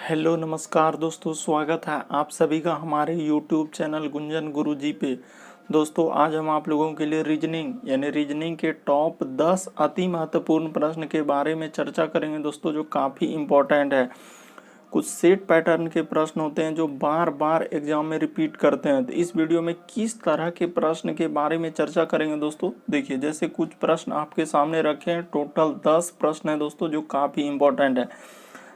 Hello नमस्कार दोस्तों, स्वागत है आप सभी का हमारे यूट्यूब चैनल गुंजन गुरुजी पे। दोस्तों आज हम आप लोगों के लिए रीजनिंग के टॉप 10 अति महत्वपूर्ण प्रश्न के बारे में चर्चा करेंगे दोस्तों, जो काफ़ी इम्पोर्टेंट है। कुछ सेट पैटर्न के प्रश्न होते हैं जो बार बार एग्जाम में रिपीट करते हैं। तो इस वीडियो में किस तरह के प्रश्न के बारे में चर्चा करेंगे दोस्तों, देखिए जैसे कुछ प्रश्न आपके सामने रखे हैं। टोटल 10 प्रश्न है दोस्तों जो काफ़ी इम्पोर्टेंट है।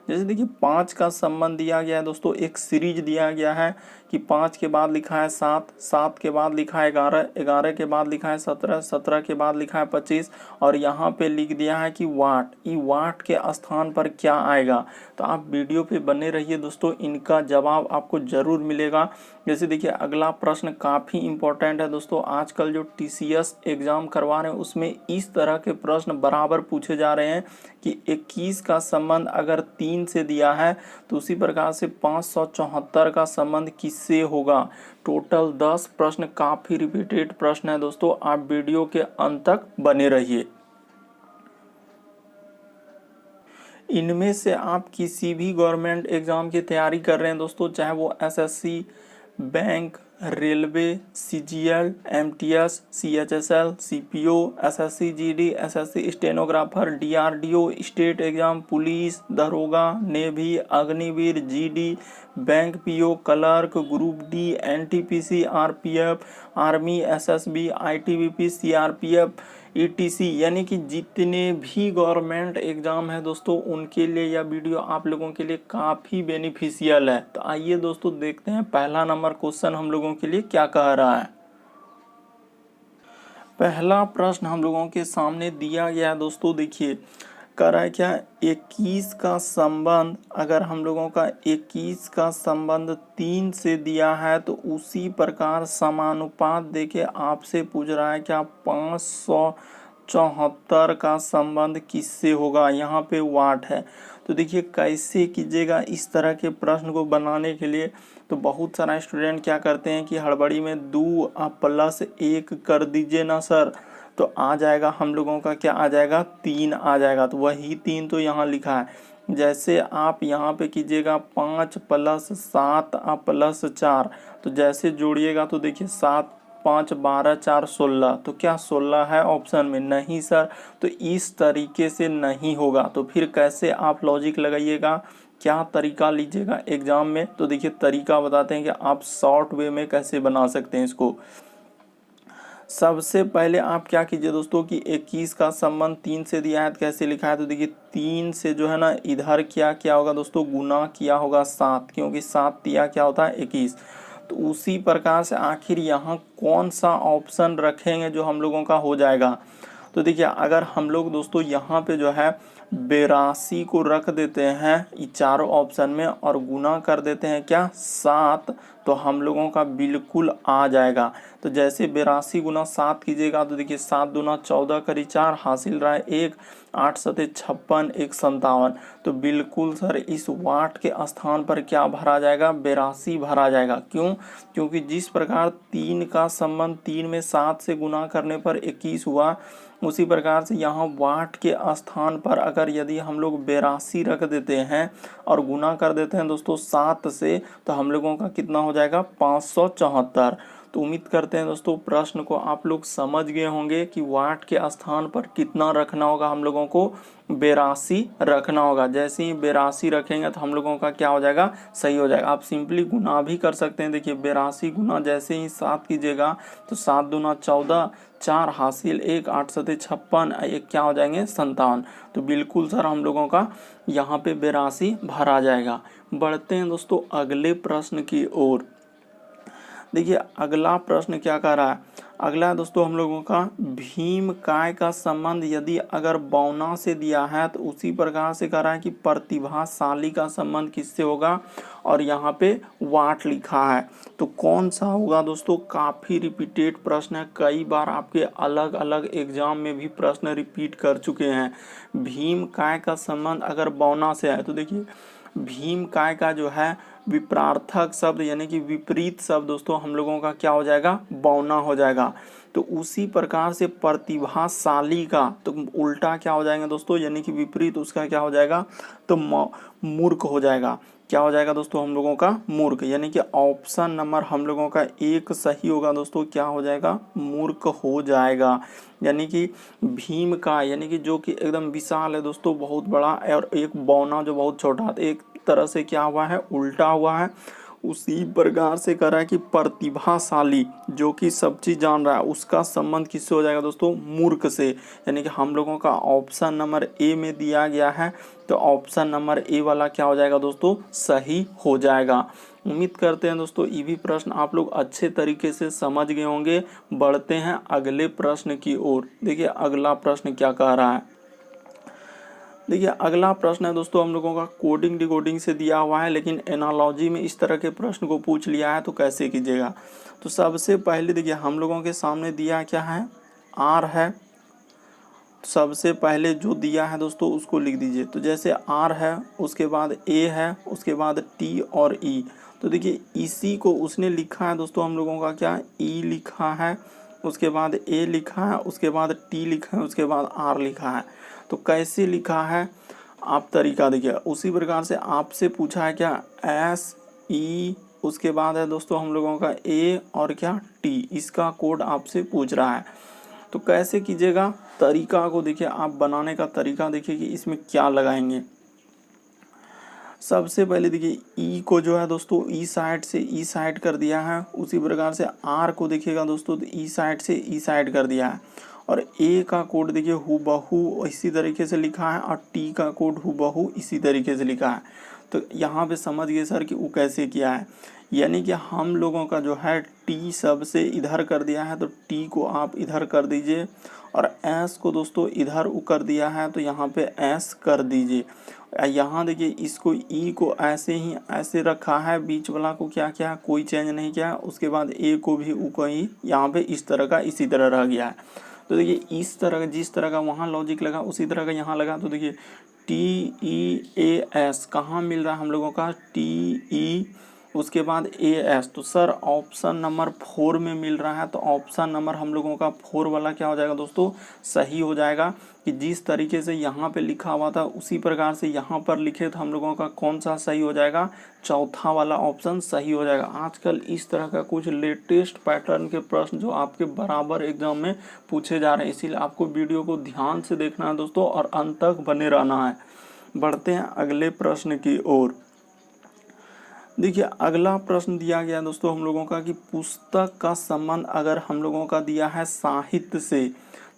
जैसे देखिए 5 का संबंध दिया गया है दोस्तों, एक सीरीज दिया गया है कि 5 के बाद लिखा है 7, 7 के बाद लिखा है 11, 11 के बाद लिखा है 17, 17 के बाद लिखा है 25 और यहाँ पे लिख दिया है कि वाट। ई वाट के स्थान पर क्या आएगा। तो आप वीडियो पे बने रहिए दोस्तों, इनका जवाब आपको जरूर मिलेगा। जैसे देखिए अगला प्रश्न काफ़ी इंपॉर्टेंट है दोस्तों। आजकल जो TCS एग्जाम करवा रहे हैं उसमें इस तरह के प्रश्न बराबर पूछे जा रहे हैं कि 21 का संबंध अगर 3 से दिया है तो उसी प्रकार से 574 का संबंध किससे होगा। टोटल 10 प्रश्न, काफ़ी रिपीटेड प्रश्न है दोस्तों। आप वीडियो के अंत तक बने रहिए। इनमें से आप किसी भी गवर्नमेंट एग्जाम की तैयारी कर रहे हैं दोस्तों, चाहे वो SSC, bank, railway, CGL, MTS, CHSL, CPO, SSC GD, SSC stenographer, DRDO, स्टेट एग्जाम, पुलिस, दरोगा, navy, Agniveer, GD, bank PO, clerk, group D, NTPC, RPF, army, SSB, ITBP, CRPF, ETC, यानी कि जितने भी गवर्नमेंट एग्जाम है दोस्तों उनके लिए यह वीडियो आप लोगों के लिए काफ़ी बेनिफिशियल है। तो आइए दोस्तों देखते हैं पहला नंबर क्वेश्चन हम लोगों के लिए क्या कह रहा है। पहला प्रश्न हम लोगों के सामने दिया गया है दोस्तों, देखिए कह रहा है क्या, 21 का संबंध अगर हम लोगों का 21 का संबंध 3 से दिया है तो उसी प्रकार समानुपात देके आपसे पूछ रहा है क्या 574 का संबंध किससे होगा। यहाँ पे वाट है। तो देखिए कैसे कीजिएगा इस तरह के प्रश्न को बनाने के लिए। तो बहुत सारा स्टूडेंट क्या करते हैं कि हड़बड़ी में 2 प्लस 1 कर दीजिए ना सर, तो आ जाएगा हम लोगों का क्या आ जाएगा 3 आ जाएगा। तो वही 3 तो यहाँ लिखा है। जैसे आप यहाँ पे कीजिएगा 5 प्लस 7 प्लस 4, तो जैसे जोड़िएगा तो देखिए 7 5 12 4 16, तो क्या 16 है ऑप्शन में, नहीं सर। तो इस तरीके से नहीं होगा। तो फिर कैसे आप लॉजिक लगाइएगा, क्या तरीका लीजिएगा एग्जाम में। तो देखिए तरीका बताते हैं कि आप शॉर्ट वे में कैसे बना सकते हैं इसको। सबसे पहले आप क्या कीजिए दोस्तों कि 21 का संबंध 3 से दिया है तो कैसे लिखा है। तो देखिए 3 से जो है ना इधर क्या होगा दोस्तों, गुना किया होगा 7, क्योंकि 7 दिया क्या होता है 21। तो उसी प्रकार से आखिर यहाँ कौन सा ऑप्शन रखेंगे जो हम लोगों का हो जाएगा। तो देखिए अगर हम लोग दोस्तों यहाँ पे जो है 82 को रख देते हैं ये चारों ऑप्शन में और गुना कर देते हैं क्या 7, तो हम लोगों का बिल्कुल आ जाएगा। तो जैसे 82 गुना 7 कीजिएगा तो देखिए 7 दूना 14 करी 4, हासिल रहा है 1, 8 सते 56, 1 57। तो बिल्कुल सर इस वाट के स्थान पर क्या भरा जाएगा 82 भरा जाएगा। क्यों, क्योंकि जिस प्रकार 3 का संबंध 3 में 7 से गुना करने पर 21 हुआ, उसी प्रकार से यहाँ वाट के स्थान पर अगर यदि हम लोग 82 रख देते हैं और गुना कर देते हैं दोस्तों 7 से, तो हम लोगों का कितना हो जाएगा 574। तो उम्मीद करते हैं दोस्तों प्रश्न को आप लोग समझ गए होंगे कि वाट के स्थान पर कितना रखना होगा, हम लोगों को 82 रखना होगा। जैसे ही 82 रखेंगे तो हम लोगों का क्या हो जाएगा, सही हो जाएगा। आप सिंपली गुना भी कर सकते हैं। देखिए 82 गुना जैसे ही 7 कीजिएगा तो 7 दूना 14, 4 हासिल 1, 8 सते 56, एक क्या हो जाएंगे 57। तो बिल्कुल सर हम लोगों का यहाँ पे 82 भरा जाएगा। बढ़ते हैं दोस्तों अगले प्रश्न की ओर। देखिए अगला प्रश्न क्या कह रहा है, अगला है दोस्तों हम लोगों का भीम काय का संबंध यदि अगर बौना से दिया है तो उसी प्रकार से कह रहा है कि प्रतिभाशाली का संबंध किससे होगा, और यहाँ पे वाट लिखा है। तो कौन सा होगा दोस्तों, काफ़ी रिपीटेड प्रश्न है, कई बार आपके अलग अलग एग्जाम में भी प्रश्न रिपीट कर चुके हैं। भीम काय का संबंध अगर बौना से है तो देखिए भीम काय का जो है विपरार्थक शब्द यानी कि विपरीत शब्द दोस्तों हम लोगों का क्या हो जाएगा, बौना हो जाएगा। तो उसी प्रकार से प्रतिभाशाली का तो उल्टा क्या हो जाएगा दोस्तों, यानी कि विपरीत उसका क्या हो जाएगा, तो मूर्ख हो जाएगा। क्या हो जाएगा दोस्तों हम लोगों का, मूर्ख। यानी कि ऑप्शन नंबर हम लोगों का एक सही होगा दोस्तों, क्या हो जाएगा, मूर्ख हो जाएगा। यानी कि भीम का, यानी कि जो कि एकदम विशाल है दोस्तों, बहुत बड़ा, और एक बौना जो बहुत छोटा, तो एक तरह से क्या हुआ है, उल्टा हुआ है। उसी प्रकार से कह रहा है कि प्रतिभाशाली जो कि सब चीज जान रहा है, उसका संबंध किससे हो जाएगा दोस्तों, मूर्ख से। यानी कि हम लोगों का ऑप्शन नंबर ए में दिया गया है, तो ऑप्शन नंबर ए वाला क्या हो जाएगा दोस्तों, सही हो जाएगा। उम्मीद करते हैं दोस्तों ये भी प्रश्न आप लोग अच्छे तरीके से समझ गए होंगे। बढ़ते हैं अगले प्रश्न की ओर। देखिए अगला प्रश्न क्या कह रहा है। देखिए अगला प्रश्न है दोस्तों हम लोगों का कोडिंग डिकोडिंग से दिया हुआ है, लेकिन एनालॉजी में इस तरह के प्रश्न को पूछ लिया है, तो कैसे कीजिएगा। तो सबसे पहले देखिए हम लोगों के सामने दिया क्या है, आर है। सबसे पहले जो दिया है दोस्तों उसको लिख दीजिए। तो जैसे आर है, उसके बाद ए है, उसके बाद टी और ई। तो देखिए इसी को उसने लिखा है दोस्तों हम लोगों का क्या, ई लिखा है, उसके बाद ए लिखा है, उसके बाद टी लिखा है, उसके बाद आर लिखा है। तो कैसे लिखा है आप तरीका देखिए। उसी प्रकार से आपसे पूछा है क्या, एस ई, उसके बाद है दोस्तों हम लोगों का ए और क्या टी, इसका कोड आपसे पूछ रहा है। तो कैसे कीजिएगा, तरीका को देखिए, आप बनाने का तरीका देखिए कि इसमें क्या लगाएंगे। सबसे पहले देखिए ई को जो है दोस्तों ई साइड से ई साइड कर दिया है। उसी प्रकार से आर को देखिएगा दोस्तों, तो ई साइड से ई साइड कर दिया है। और ए का कोड देखिए हूबहू इसी तरीके से लिखा है, और टी का कोड हूबहू इसी तरीके से लिखा है। तो यहाँ पे समझ गए सर कि वो कैसे किया है। यानी कि हम लोगों का जो है टी सबसे इधर कर दिया है, तो टी को आप इधर कर दीजिए, और एस को दोस्तों इधर कर दिया है, तो यहाँ पे एस कर दीजिए। यहाँ देखिए इसको ई को ऐसे ही ऐसे रखा है, बीच वाला को क्या किया, कोई चेंज नहीं किया। उसके बाद ए को भी ऊ को ही यहाँ पे इस तरह का इसी तरह रह गया है। तो देखिए इस तरह जिस तरह का वहाँ लॉजिक लगा उसी तरह का यहाँ लगा। तो देखिए टी ई ए एस कहाँ मिल रहा है हम लोगों का, टी ई उसके बाद ए एस, तो सर ऑप्शन नंबर 4 में मिल रहा है। तो ऑप्शन नंबर हम लोगों का 4 वाला क्या हो जाएगा दोस्तों, सही हो जाएगा। कि जिस तरीके से यहाँ पे लिखा हुआ था उसी प्रकार से यहाँ पर लिखे, तो हम लोगों का कौन सा सही हो जाएगा, चौथा वाला ऑप्शन सही हो जाएगा। आजकल इस तरह का कुछ लेटेस्ट पैटर्न के प्रश्न जो आपके बराबर एग्जाम में पूछे जा रहे हैं, इसीलिए आपको वीडियो को ध्यान से देखना है दोस्तों, और अंत तक बने रहना है। बढ़ते हैं अगले प्रश्न की ओर। देखिए अगला प्रश्न दिया गया दोस्तों हम लोगों का कि पुस्तक का संबंध अगर हम लोगों का दिया है साहित्य से,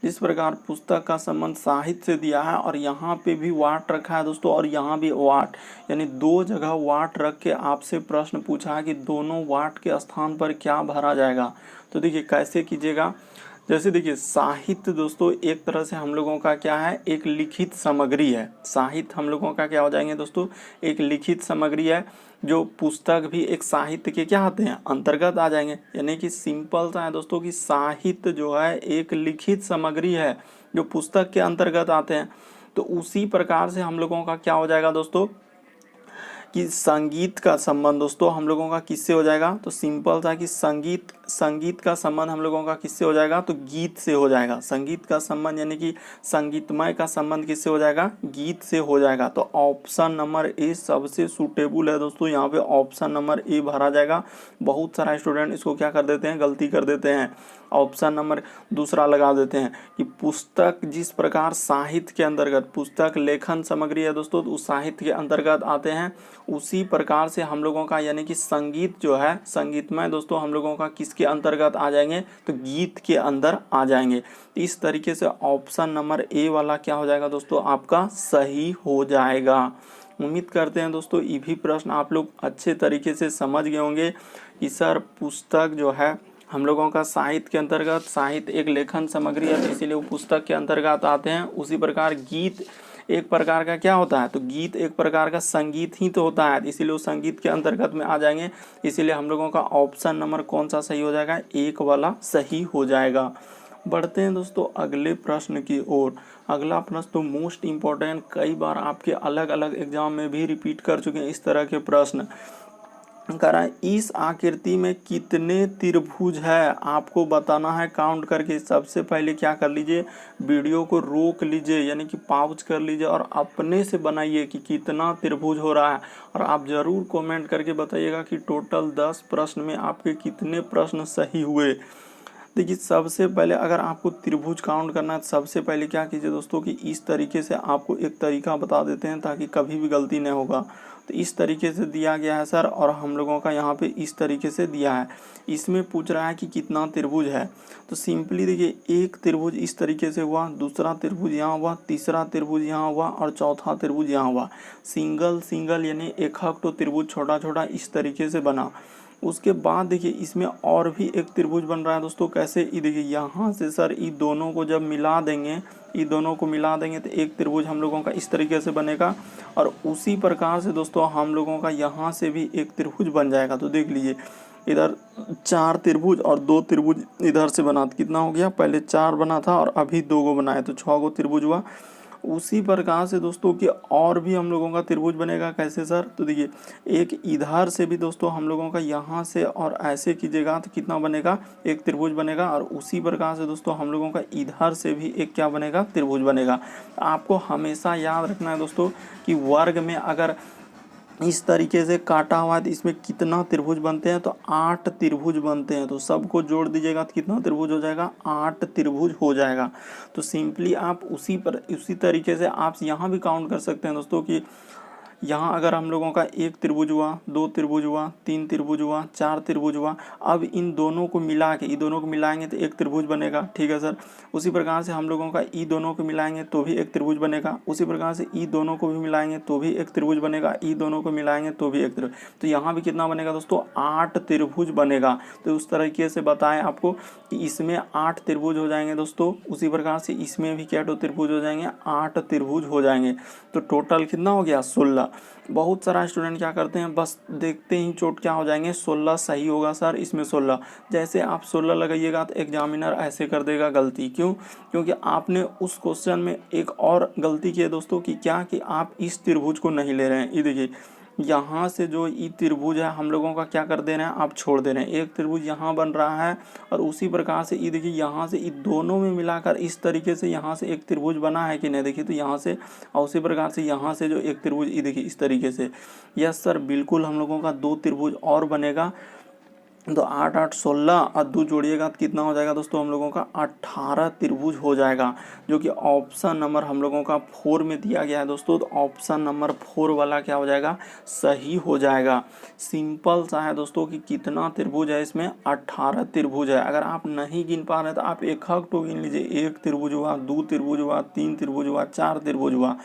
जिस प्रकार पुस्तक का संबंध साहित्य से दिया है, और यहाँ पे भी वाट रखा है दोस्तों, और यहाँ भी वाट, यानी दो जगह वाट रख के आपसे प्रश्न पूछा है कि दोनों वाट के स्थान पर क्या भरा जाएगा। तो देखिए कैसे कीजिएगा। जैसे देखिए साहित्य दोस्तों एक तरह से हम लोगों का क्या है, एक लिखित सामग्री है। साहित्य हम लोगों का क्या हो जाएंगे दोस्तों, एक लिखित सामग्री है। जो पुस्तक भी एक साहित्य के क्या आते हैं, अंतर्गत आ जाएंगे। यानी कि सिंपल सा है दोस्तों कि साहित्य जो है एक लिखित सामग्री है जो पुस्तक के अंतर्गत आते हैं। तो उसी प्रकार से हम लोगों का क्या हो जाएगा दोस्तों कि संगीत का संबंध दोस्तों हम लोगों का किससे हो जाएगा। तो सिंपल था कि संगीत का संबंध हम लोगों का किससे हो जाएगा, तो गीत से हो जाएगा। संगीत का संबंध यानी कि संगीतमय का संबंध किससे हो जाएगा, गीत से हो जाएगा। तो ऑप्शन नंबर ए सबसे सूटेबल है दोस्तों, यहाँ पे ऑप्शन नंबर ए भरा जाएगा। बहुत सारा स्टूडेंट इसको क्या कर देते हैं, गलती कर देते हैं, ऑप्शन नंबर दूसरा लगा देते हैं कि पुस्तक जिस प्रकार साहित्य के अंतर्गत, पुस्तक लेखन सामग्री है दोस्तों, तो उस साहित्य के अंतर्गत आते हैं। उसी प्रकार से हम लोगों का यानी कि संगीत जो है, संगीतमय दोस्तों हम लोगों का किसके अंतर्गत आ जाएंगे, तो गीत के अंदर आ जाएंगे। इस तरीके से ऑप्शन नंबर ए वाला क्या हो जाएगा दोस्तों, आपका सही हो जाएगा। उम्मीद करते हैं दोस्तों ये भी प्रश्न आप लोग अच्छे तरीके से समझ गए होंगे कि सर पुस्तक जो है हम लोगों का साहित्य के अंतर्गत, साहित्य एक लेखन सामग्री है, इसीलिए वो पुस्तक के अंतर्गत आते हैं। उसी प्रकार गीत एक प्रकार का क्या होता है, तो गीत एक प्रकार का संगीत ही तो होता है, इसीलिए वो संगीत के अंतर्गत में आ जाएंगे। इसीलिए हम लोगों का ऑप्शन नंबर कौन सा सही हो जाएगा, एक वाला सही हो जाएगा। बढ़ते हैं दोस्तों अगले प्रश्न की ओर। अगला प्रश्न तो मोस्ट इम्पोर्टेंट, कई बार आपके अलग अलग एग्जाम में भी रिपीट कर चुके हैं इस तरह के प्रश्न। कह रहा है इस आकृति में कितने त्रिभुज है आपको बताना है काउंट करके। सबसे पहले क्या कर लीजिए, वीडियो को रोक लीजिए, यानी कि पॉज कर लीजिए और अपने से बनाइए कि कितना त्रिभुज हो रहा है। और आप ज़रूर कमेंट करके बताइएगा कि टोटल 10 प्रश्न में आपके कितने प्रश्न सही हुए। देखिए सबसे पहले अगर आपको त्रिभुज काउंट करना है तो सबसे पहले क्या कीजिए दोस्तों कि इस तरीके से आपको एक तरीका बता देते हैं ताकि कभी भी गलती नहीं होगा। तो इस तरीके से दिया गया है सर, और हम लोगों का यहाँ पे इस तरीके से दिया है। इसमें पूछ रहा है कि कितना त्रिभुज है, तो सिंपली देखिए एक त्रिभुज इस तरीके से हुआ, दूसरा त्रिभुज यहाँ हुआ, तीसरा त्रिभुज यहाँ हुआ और चौथा त्रिभुज यहाँ हुआ। सिंगल सिंगल यानी एक तो त्रिभुज छोटा छोटा इस तरीके से बना। उसके बाद देखिए इसमें और भी एक त्रिभुज बन रहा है दोस्तों। कैसे, ये देखिए यहाँ से सर ये दोनों को जब मिला देंगे, ये दोनों को मिला देंगे तो एक त्रिभुज हम लोगों का इस तरीके से बनेगा। और उसी प्रकार से दोस्तों हम लोगों का यहाँ से भी एक त्रिभुज बन जाएगा। तो देख लीजिए इधर 4 त्रिभुज और 2 त्रिभुज इधर से बना, तो कितना हो गया, पहले 4 बना था और अभी 2 गो बनाए तो 6 गो त्रिभुज हुआ। उसी प्रकार से दोस्तों कि और भी हम लोगों का त्रिभुज बनेगा। कैसे सर, तो देखिए एक इधर से भी दोस्तों हम लोगों का यहाँ से और ऐसे कीजिएगा तो कितना बनेगा, एक त्रिभुज बनेगा। और उसी प्रकार से दोस्तों हम लोगों का इधर से भी एक क्या बनेगा, त्रिभुज बनेगा। आपको हमेशा याद रखना है दोस्तों कि वर्ग में अगर इस तरीके से काटा हुआ है तो इसमें कितना त्रिभुज बनते हैं, तो 8 त्रिभुज बनते हैं। तो सबको जोड़ दीजिएगा तो कितना त्रिभुज हो जाएगा, 8 त्रिभुज हो जाएगा। तो सिंपली आप उसी तरीके से आप यहाँ भी काउंट कर सकते हैं दोस्तों कि यहाँ अगर हम लोगों का एक त्रिभुज हुआ, 2 त्रिभुज हुआ, 3 त्रिभुज हुआ, 4 त्रिभुज हुआ। अब इन दोनों को मिला के, ई दोनों को मिलाएंगे तो एक त्रिभुज बनेगा, ठीक है सर। उसी प्रकार से हम लोगों का ई दोनों को मिलाएंगे तो भी एक त्रिभुज बनेगा। उसी प्रकार से ई दोनों को भी मिलाएंगे तो भी एक त्रिभुज बनेगा, ई दोनों को मिलाएंगे तो भी एक त्रिभुज। तो यहाँ भी कितना बनेगा दोस्तों, 8 त्रिभुज बनेगा। तो उस तरीके से बताएं आपको कि इसमें 8 त्रिभुज हो जाएंगे दोस्तों। उसी प्रकार से इसमें भी क्या त्रिभुज हो जाएंगे, 8 त्रिभुज हो जाएंगे। तो टोटल कितना हो गया, 16। बहुत सारा स्टूडेंट क्या करते हैं, बस देखते ही चोट क्या हो जाएंगे, 16 सही होगा सर, इसमें 16। जैसे आप 16 लगाइएगा तो एग्जामिनर ऐसे कर देगा गलती। क्यों, क्योंकि आपने उस क्वेश्चन में एक और गलती की है दोस्तों कि क्या, कि आप इस त्रिभुज को नहीं ले रहे हैं। ये देखिए यहाँ से जो ई त्रिभुज है हम लोगों का क्या कर दे रहे हैं, आप छोड़ दे रहे हैं। एक त्रिभुज यहाँ बन रहा है और उसी प्रकार से ये देखिए यहाँ से ये दोनों में मिलाकर इस तरीके से यहाँ से एक त्रिभुज बना है कि नहीं, देखिए तो यहाँ से, और उसी प्रकार से यहाँ से जो एक त्रिभुज ये देखिए इस तरीके से। यस सर, बिल्कुल हम लोगों का 2 त्रिभुज और बनेगा। तो 8 8 16 और 2 जोड़िएगा तो कितना हो जाएगा दोस्तों, हम लोगों का 18 त्रिभुज हो जाएगा, जो कि ऑप्शन नंबर हम लोगों का 4 में दिया गया है दोस्तों। तो ऑप्शन नंबर 4 वाला क्या हो जाएगा, सही हो जाएगा। सिंपल सा है दोस्तों कि कितना त्रिभुज है, इसमें 18 त्रिभुज है। अगर आप नहीं गिन पा रहे तो आप एक तो गिन लीजिए, 1 त्रिभुज हुआ, 2 त्रिभुज हुआ, 3 त्रिभुज हुआ, 4 त्रिभुज हुआ।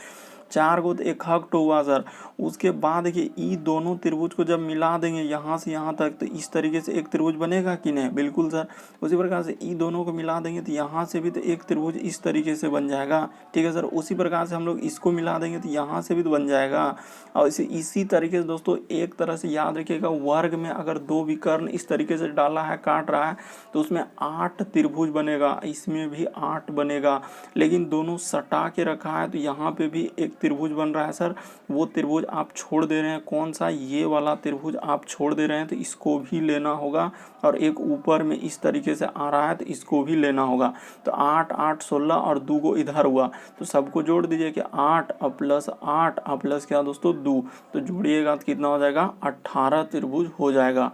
4 को तो एक हुआ सर। उसके बाद देखिए ई दोनों त्रिभुज को जब मिला देंगे यहाँ से यहाँ तक तो इस तरीके से एक त्रिभुज बनेगा कि नहीं, बिल्कुल सर। उसी प्रकार से ई दोनों को मिला देंगे तो यहाँ से भी तो एक त्रिभुज इस तरीके से बन जाएगा, ठीक है सर। उसी प्रकार से हम लोग इसको मिला देंगे तो यहाँ से भी तो बन जाएगा। और इसी तरीके से दोस्तों एक तरह से याद रखिएगा, वर्ग में अगर 2 विकर्ण इस तरीके से डाला है, काट रहा है, तो उसमें 8 त्रिभुज बनेगा, इसमें भी 8 बनेगा। लेकिन दोनों सटा के रखा है तो यहाँ पे भी एक त्रिभुज बन रहा है सर। वो त्रिभुज आप छोड़ दे रहे हैं, कौन सा, ये वाला त्रिभुज आप छोड़ दे रहे हैं, तो इसको भी लेना होगा। और एक ऊपर में इस तरीके से आ रहा है तो इसको भी लेना होगा। तो 8 8 16 और 2 को इधर हुआ, तो सबको जोड़ दीजिए कि 8 प्लस 8 प्लस क्या दोस्तों 2। तो जोड़िएगा तो कितना हो जाएगा, 18 त्रिभुज हो जाएगा।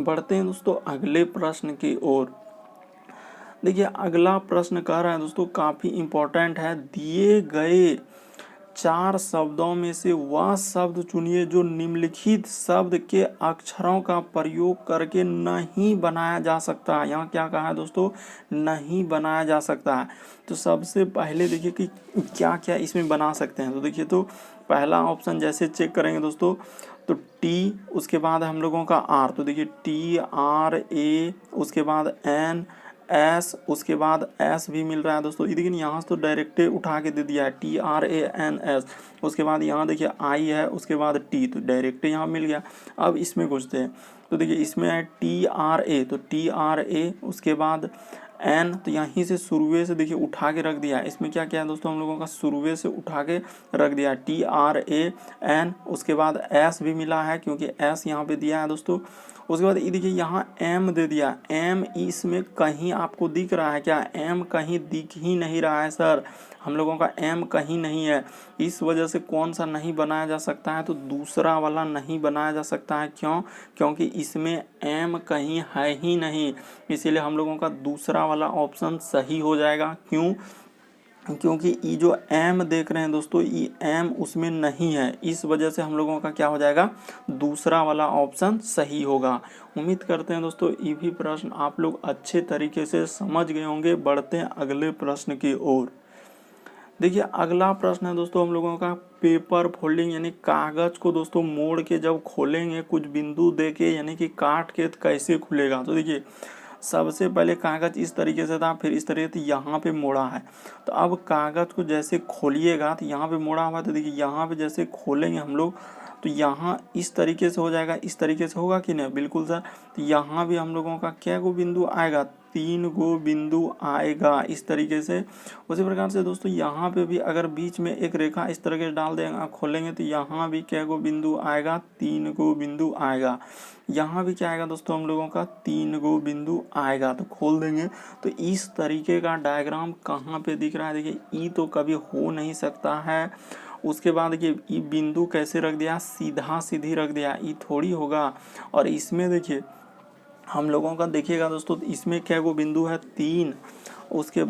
बढ़ते हैं दोस्तों अगले प्रश्न की ओर। देखिए अगला प्रश्न कह रहा है दोस्तों, काफ़ी इम्पोर्टेंट है। दिए गए 4 शब्दों में से वह शब्द चुनिए जो निम्नलिखित शब्द के अक्षरों का प्रयोग करके नहीं बनाया जा सकता है। यहाँ क्या कहा है दोस्तों, नहीं बनाया जा सकता है। तो सबसे पहले देखिए कि क्या क्या इसमें बना सकते हैं। तो देखिए तो पहला ऑप्शन जैसे चेक करेंगे दोस्तों, तो टी, उसके बाद हम लोगों का आर। तो देखिए TRA, उसके बाद NS, उसके बाद S भी मिल रहा है दोस्तों। ये देखिए यहाँ से तो डायरेक्ट उठा के दे दिया है TRANS। उसके बाद यहाँ देखिए I है, उसके बाद T, तो डायरेक्ट यहाँ मिल गया। अब इसमें घुसते हैं, तो देखिए इसमें है TRA, तो TRA, उसके बाद एन, तो यहीं से शुरुए से देखिए उठा के रख दिया। इसमें क्या क्या है दोस्तों, हम लोगों का शुरुए से उठा के रख दिया TRAN। उसके बाद एस भी मिला है क्योंकि एस यहाँ पे दिया है दोस्तों। उसके बाद ये देखिए यहाँ एम दे दिया। एम इसमें कहीं आपको दिख रहा है क्या? एम कहीं दिख ही नहीं रहा है सर, हम लोगों का एम कहीं नहीं है। इस वजह से कौन सा नहीं बनाया जा सकता है? तो दूसरा वाला नहीं बनाया जा सकता है। क्यों? क्योंकि इसमें एम कहीं है ही नहीं, इसीलिए हम लोगों का दूसरा वाला ऑप्शन सही हो जाएगा। क्यों? क्योंकि ये जो एम देख रहे हैं दोस्तों, ये एम उसमें नहीं है, इस वजह से हम लोगों का क्या हो जाएगा? दूसरा वाला ऑप्शन सही होगा। उम्मीद करते हैं दोस्तों ये भी प्रश्न आप लोग अच्छे तरीके से समझ गए होंगे। बढ़ते हैं अगले प्रश्न की ओर। देखिए अगला प्रश्न है दोस्तों हम लोगों का पेपर फोल्डिंग, यानी कागज को दोस्तों मोड़ के जब खोलेंगे कुछ बिंदु दे के, यानी कि काट के, तो कैसे खुलेगा? तो देखिए सबसे पहले कागज इस तरीके से था, फिर इस तरीके से यहाँ पे मोड़ा है। तो अब कागज को जैसे खोलिएगा तो यहाँ पे मोड़ा हुआ है, तो देखिए यहाँ पे जैसे खोलेंगे हम लोग तो यहाँ इस तरीके से हो जाएगा। इस तरीके से होगा कि नहीं? बिल्कुल सर। तो यहाँ भी हम लोगों का क्या गो बिंदु आएगा? 3 गो बिंदु आएगा इस तरीके से। उसी प्रकार से दोस्तों यहाँ पे भी अगर बीच में एक रेखा इस तरह के डाल देंगे, खोलेंगे तो यहाँ भी क्या गो बिंदु आएगा? 3 गो बिंदु आएगा। यहाँ भी क्या आएगा दोस्तों हम लोगों का? 3 गो बिंदु आएगा। तो खोल देंगे तो इस तरीके का डायग्राम कहाँ पे दिख रहा है? देखिए ई तो कभी हो नहीं सकता है। उसके बाद देखिए ई बिंदु कैसे रख दिया? सीधा सीधी रख दिया, ई थोड़ी होगा। और इसमें देखिए हम लोगों का देखिएगा दोस्तों, इसमें क्या गो बिंदु है? 3। उसके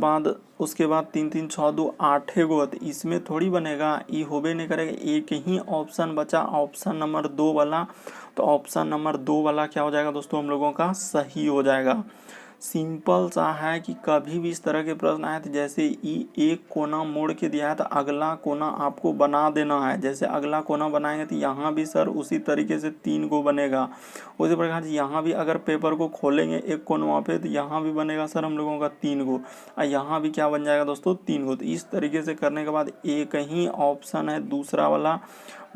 बाद 3 3 6 2 8 गो, तो इसमें थोड़ी बनेगा, ये होबे नहीं करेगा। एक ही ऑप्शन बचा, ऑप्शन नंबर 2 वाला। तो ऑप्शन नंबर 2 वाला क्या हो जाएगा दोस्तों हम लोगों का? सही हो जाएगा। सिंपल सा है कि कभी भी इस तरह के प्रश्न आए तो जैसे एक कोना मोड़ के दिया है तो अगला कोना आपको बना देना है। जैसे अगला कोना बनाएंगे तो यहाँ भी सर उसी तरीके से 3 गो बनेगा। उसी प्रकार से यहाँ भी अगर पेपर को खोलेंगे एक कोनवा पे तो यहाँ भी बनेगा सर हम लोगों का 3 गो, और यहाँ भी क्या बन जाएगा दोस्तों? 3 गो। तो इस तरीके से करने के बाद एक ही ऑप्शन है दूसरा वाला,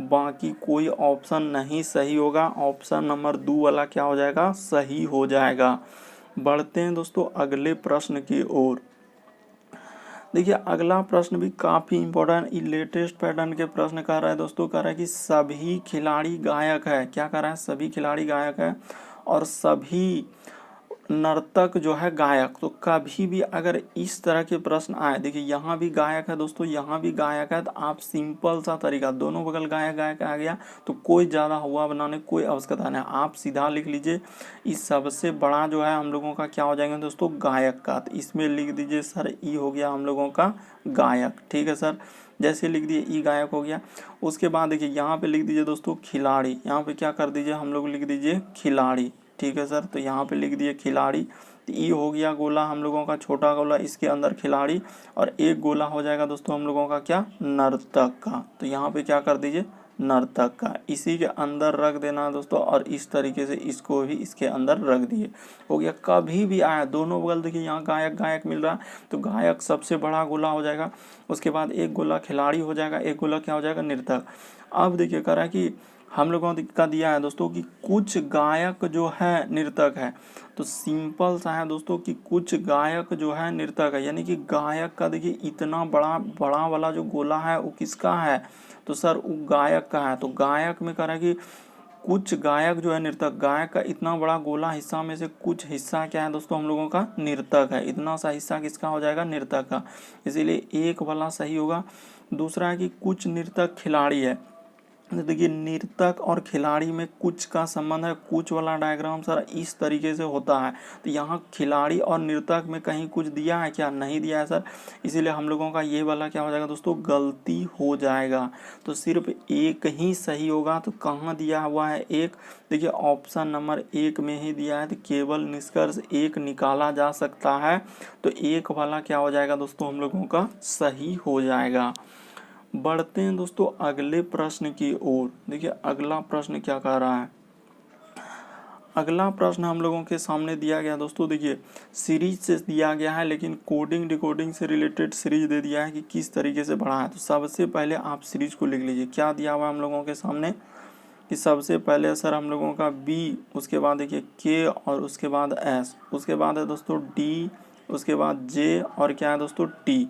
बाकी कोई ऑप्शन नहीं सही होगा। ऑप्शन नंबर 2 वाला क्या हो जाएगा? सही हो जाएगा। बढ़ते हैं दोस्तों अगले प्रश्न की ओर। देखिए अगला प्रश्न भी काफ़ी इंपॉर्टेंट, लेटेस्ट पैटर्न के प्रश्न कह रहा है दोस्तों। कह रहा है कि सभी खिलाड़ी गायक है। क्या कह रहा है? सभी खिलाड़ी गायक है और सभी नर्तक जो है गायक। तो कभी भी अगर इस तरह के प्रश्न आए, देखिए यहाँ भी गायक है दोस्तों, यहाँ भी गायक है, तो आप सिंपल सा तरीका, दोनों बगल गायक गायक आ गया तो कोई ज़्यादा हुआ बनाने कोई आवश्यकता नहीं, आप सीधा लिख लीजिए इस सबसे बड़ा जो है हम लोगों का क्या हो जाएगा दोस्तों? गायक का। तो इसमें लिख दीजिए सर ई हो गया हम लोगों का गायक। ठीक है सर, जैसे लिख दिए ई गायक हो गया। उसके बाद देखिए यहाँ पे लिख दीजिए दोस्तों खिलाड़ी, यहाँ पे क्या कर दीजिए हम लोग लिख दीजिए खिलाड़ी। ठीक है सर, तो यहाँ पे लिख दिए खिलाड़ी। तो ये हो गया गोला हम लोगों का, छोटा गोला, इसके अंदर खिलाड़ी, और एक गोला हो जाएगा दोस्तों हम लोगों का क्या? नर्तक का। तो यहाँ पे क्या कर दीजिए? नर्तक का, इसी के अंदर रख देना दोस्तों, और इस तरीके से इसको भी इसके अंदर रख दिए। हो गया। कभी भी आया दोनों बगल देखिए यहाँ गायक गायक मिल रहा है तो गायक सबसे बड़ा गोला हो जाएगा। उसके बाद एक गोला खिलाड़ी हो जाएगा, एक गोला क्या हो जाएगा? नर्तक। अब देखिए कह रहा है कि हम लोगों का दिया है दोस्तों कि कुछ गायक जो है नर्तक है। तो सिंपल सा है दोस्तों कि कुछ गायक जो है नर्तक है, यानी कि गायक का देखिए इतना बड़ा बड़ा वाला जो गोला है वो किसका है? तो सर वो गायक का है। तो गायक में कह रहा है कि कुछ गायक जो है नर्तक, गायक का इतना बड़ा गोला हिस्सा में से कुछ हिस्सा क्या है दोस्तों? हम लोगों का नर्तक है। इतना सा हिस्सा किसका हो जाएगा? नर्तक का। इसीलिए एक वाला सही होगा। दूसरा है कि कुछ नर्तक खिलाड़ी है। देखिए नर्तक और खिलाड़ी में कुछ का संबंध है। कुछ वाला डायग्राम सर इस तरीके से होता है। तो यहाँ खिलाड़ी और नर्तक में कहीं कुछ दिया है क्या? नहीं दिया है सर, इसीलिए हम लोगों का ये वाला क्या हो जाएगा दोस्तों? गलती हो जाएगा। तो सिर्फ एक ही सही होगा। तो कहाँ दिया हुआ है? एक, देखिए ऑप्शन नंबर 1 में ही दिया है। तो केवल निष्कर्ष एक निकाला जा सकता है। तो एक वाला क्या हो जाएगा दोस्तों? हम लोगों का सही हो जाएगा। बढ़ते हैं दोस्तों अगले प्रश्न की ओर। देखिए अगला प्रश्न क्या कह रहा है? अगला प्रश्न हम लोगों के सामने दिया गया दोस्तों, देखिए सीरीज से दिया गया है, लेकिन कोडिंग डिकोडिंग से रिलेटेड सीरीज दे दिया है कि किस तरीके से बढ़ा है। तो सबसे पहले आप सीरीज को लिख लीजिए। क्या दिया हुआ हम लोगों के सामने कि सबसे पहले सर हम लोगों का बी, उसके बाद देखिए के, और उसके बाद एस, उसके बाद है दोस्तों डी उसके बाद जे और क्या है दोस्तों टी,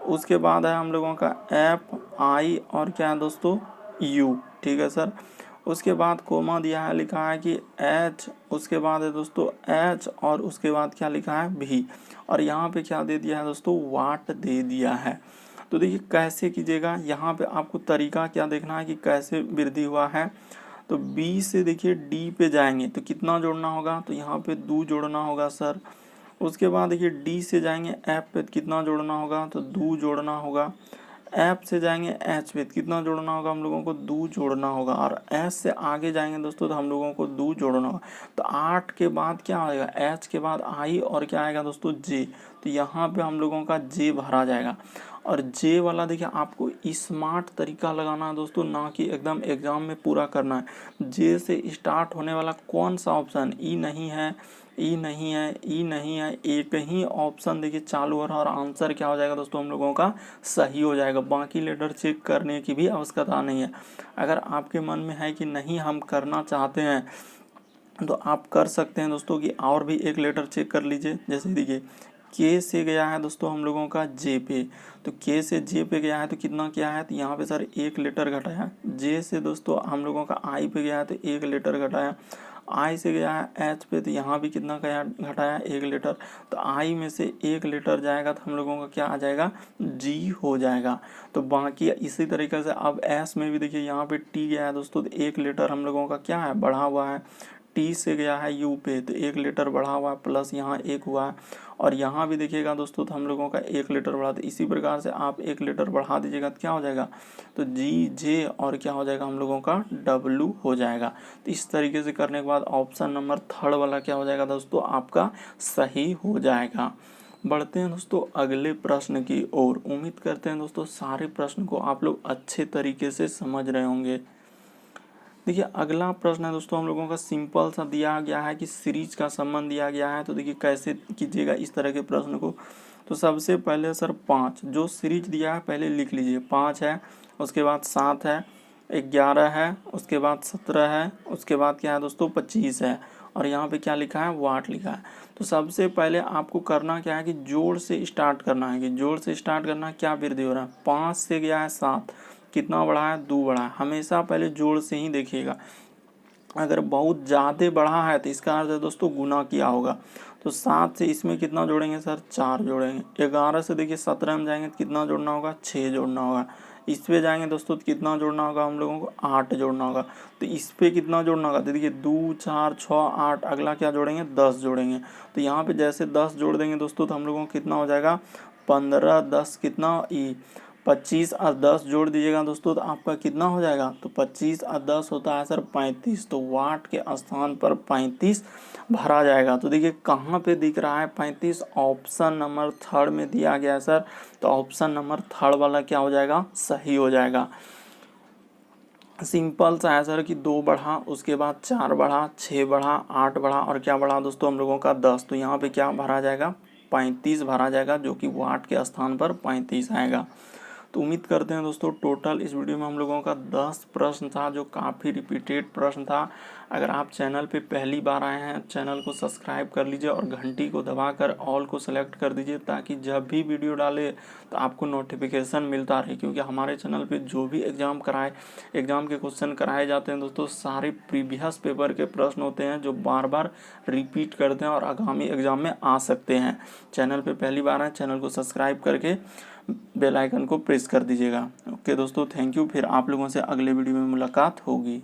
उसके बाद है हम लोगों का एफ आई और क्या है दोस्तों यू, ठीक है सर। उसके बाद कोमा दिया है, लिखा है कि एच, उसके बाद है दोस्तों एच और उसके बाद क्या लिखा है भी, और यहाँ पे क्या दे दिया है दोस्तों वाट दे दिया है। तो देखिए कैसे कीजिएगा, यहाँ पे आपको तरीका क्या देखना है कि कैसे वृद्धि हुआ है। तो बी से देखिए डी पे जाएंगे तो कितना जोड़ना होगा, तो यहाँ पे 2 जोड़ना होगा सर। उसके बाद देखिए डी से जाएंगे एफ पे कितना जोड़ना होगा, तो 2 जोड़ना होगा। एफ से जाएंगे एच पे कितना जोड़ना होगा, हम लोगों को 2 जोड़ना होगा। और एस से आगे जाएंगे दोस्तों तो हम लोगों को 2 जोड़ना होगा। तो 8 के बाद क्या आएगा, एच के बाद आई और क्या आएगा दोस्तों जे, तो यहाँ पे हम लोगों का जे भरा जाएगा। और जे वाला देखिए आपको स्मार्ट तरीका लगाना है दोस्तों, ना कि एकदम एग्जाम में पूरा करना है। जे से स्टार्ट होने वाला कौन सा ऑप्शन, ई नहीं है, ई नहीं है, ई नहीं है, एक ही ऑप्शन देखिए चालू हो रहा है और आंसर क्या हो जाएगा दोस्तों हम लोगों का सही हो जाएगा। बाकी लेटर चेक करने की भी आवश्यकता नहीं है। अगर आपके मन में है कि नहीं हम करना चाहते हैं तो आप कर सकते हैं दोस्तों कि और भी एक लेटर चेक कर लीजिए। जैसे देखिए के से गया है दोस्तों हम लोगों का जे पे, तो के से जे पे गया है तो कितना क्या है, तो यहाँ पे सर 1 लेटर घटाया। जे से दोस्तों हम लोगों का आई पे गया है तो 1 लेटर घटाया। आई से गया है एच पे तो यहाँ भी कितना गया घटाया 1 लेटर। तो आई में से 1 लेटर जाएगा तो हम लोगों का क्या आ जाएगा, जी हो जाएगा। तो बाकी इसी तरीके से अब एस में भी देखिए यहाँ पे टी गया है दोस्तों तो 1 लेटर हम लोगों का क्या है बढ़ा हुआ है। टी से गया है यू पे तो 1 लेटर बढ़ा हुआ है प्लस यहाँ 1 हुआ है। और यहाँ भी देखिएगा दोस्तों तो हम लोगों का 1 लेटर बढ़ा, तो इसी प्रकार से आप 1 लेटर बढ़ा दीजिएगा तो क्या हो जाएगा, तो जी जे और क्या हो जाएगा हम लोगों का डब्लू हो जाएगा। तो इस तरीके से करने के बाद ऑप्शन नंबर 3 वाला क्या हो जाएगा दोस्तों आपका सही हो जाएगा। बढ़ते हैं दोस्तों अगले प्रश्न की ओर। उम्मीद करते हैं दोस्तों सारे प्रश्न को आप लोग अच्छे तरीके से समझ रहे होंगे। देखिए अगला प्रश्न है दोस्तों हम लोगों का सिंपल सा दिया गया है कि सीरीज का संबंध दिया गया है। तो देखिए कैसे कीजिएगा इस तरह के प्रश्न को। तो सबसे पहले सर 5 जो सीरीज दिया है पहले लिख लीजिए, 5 है, उसके बाद 7 है, 11 है, उसके बाद 17 है, उसके बाद क्या है दोस्तों 25 है, और यहाँ पे क्या लिखा है वाट लिखा है। तो सबसे पहले आपको करना क्या है कि जोड़ से स्टार्ट करना है, कि जोड़ से स्टार्ट करना क्या वृद्धि हो रहा है। 5 से गया है 7, कितना बढ़ा है 2 बढ़ा है। हमेशा पहले जोड़ से ही देखिएगा, अगर बहुत ज़्यादा बढ़ा है तो इसका अर्थ है दोस्तों गुना किया होगा। तो 7 से इसमें कितना जोड़ेंगे सर 4 जोड़ेंगे। 11 से देखिए 17 में जाएंगे तो कितना जोड़ना होगा 6 जोड़ना होगा। इस पे जाएंगे दोस्तों तो कितना जोड़ना होगा हम लोगों को 8 जोड़ना होगा। तो इस पे कितना जोड़ना होगा, तो देखिए 2 4 6 8, अगला क्या जोड़ेंगे 10 जोड़ेंगे। तो यहाँ पे जैसे 10 जोड़ देंगे दोस्तों तो हम लोगों को कितना हो जाएगा 15 10 कितना 25 और 10 जोड़ दीजिएगा दोस्तों तो आपका कितना हो जाएगा, तो 25 और 10 होता है सर 35। तो वाट के स्थान पर 35 भरा जाएगा। तो देखिए कहाँ पे दिख रहा है 35, ऑप्शन नंबर 3 में दिया गया है सर। तो ऑप्शन नंबर 3 वाला क्या हो जाएगा सही हो जाएगा। सिंपल सा है सर कि 2 बढ़ा, उसके बाद 4 बढ़ा, 6 बढ़ा, 8 बढ़ा और क्या बढ़ा दोस्तों हम लोगों का 10। तो यहाँ पे क्या भरा जाएगा 35 भरा जाएगा, जो कि वाट के स्थान पर 35 आएगा। तो उम्मीद करते हैं दोस्तों टोटल इस वीडियो में हम लोगों का 10 प्रश्न था, जो काफ़ी रिपीटेड प्रश्न था। अगर आप चैनल पे पहली बार आए हैं चैनल को सब्सक्राइब कर लीजिए और घंटी को दबाकर ऑल को सेलेक्ट कर दीजिए, ताकि जब भी वीडियो डाले तो आपको नोटिफिकेशन मिलता रहे। क्योंकि हमारे चैनल पे जो भी एग्ज़ाम के क्वेश्चन कराए जाते हैं दोस्तों, सारे प्रीवियस पेपर के प्रश्न होते हैं जो बार बार रिपीट करते हैं और आगामी एग्ज़ाम में आ सकते हैं। चैनल पे पहली बार आए चैनल को सब्सक्राइब करके बेल आइकन को प्रेस कर दीजिएगा। ओके दोस्तों, थैंक यू। फिर आप लोगों से अगले वीडियो में मुलाकात होगी।